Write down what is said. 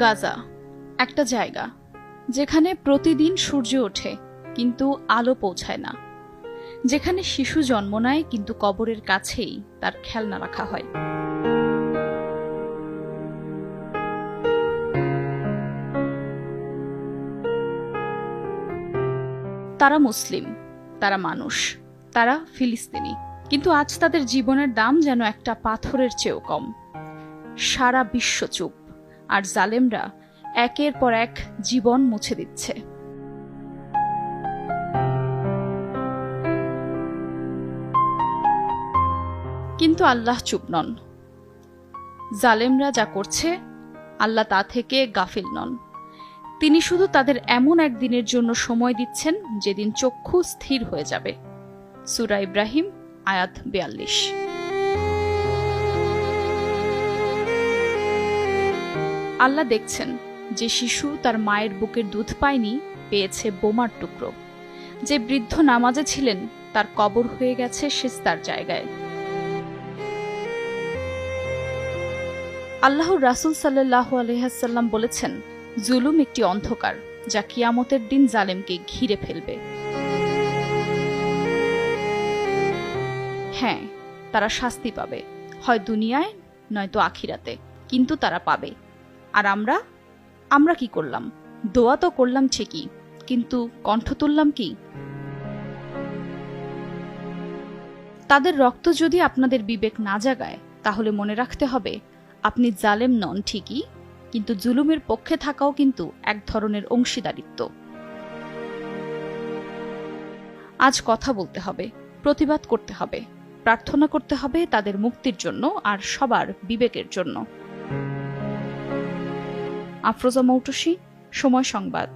গাজা একটা জায়গা যেখানে প্রতিদিন সূর্য ওঠে কিন্তু আলো পৌঁছায় না, যেখানে শিশু জন্ম নেয় কিন্তু কবরের কাছেই তার খেলনা রাখা হয়। তারা মুসলিম, তারা মানুষ, তারা ফিলিস্তিনি, কিন্তু আজ তাদের জীবনের দাম যেন একটা পাথরের চেয়েও কম। সারা বিশ্ব চুপ, আর জালেমরা একের পর এক জীবন মুছে দিচ্ছে। কিন্তু আল্লাহ চুপ নন। জালেমরা যা করছে আল্লাহ তা থেকে গাফিল নন। তিনি শুধু তাদের এমন একদিনের জন্য সময় দিচ্ছেন যেদিন চক্ষু স্থির হয়ে যাবে। সূরা ইব্রাহিম আয়াত ৪২। আল্লাহ দেখছেন যে শিশু তার মায়ের বুকের দুধ পায়নি, পেয়েছে বোমার টুকরো। যে বৃদ্ধ নামাজে ছিলেন তার কবর হয়ে গেছে সিজদার জায়গায়। আল্লাহর রাসূল সাল্লাল্লাহু আলাইহি ওয়াসাল্লাম বলেছেন, জুলুম একটি অন্ধকার যা কিয়ামতের দিন জালেমকে ঘিরে ফেলবে। হ্যাঁ, তারা শাস্তি পাবে, হয় দুনিয়ায় নয়তো আখিরাতে, কিন্তু তারা পাবে। আর আমরা কি করলাম? দোয়া তো করলাম ঠিকই, কিন্তু কণ্ঠ তুললাম কি? তাদের রক্ত যদি আপনাদের বিবেক না জাগায়, তাহলে মনে রাখতে হবে আপনি জালেম নন ঠিকই, কিন্তু জুলুমের পক্ষে থাকাও কিন্তু এক ধরনের অংশীদারিত্ব। আজ কথা বলতে হবে, প্রতিবাদ করতে হবে, প্রার্থনা করতে হবে তাদের মুক্তির জন্য আর সবার বিবেকের জন্য। আফরোজা মৌটুসী, সময় সংবাদ।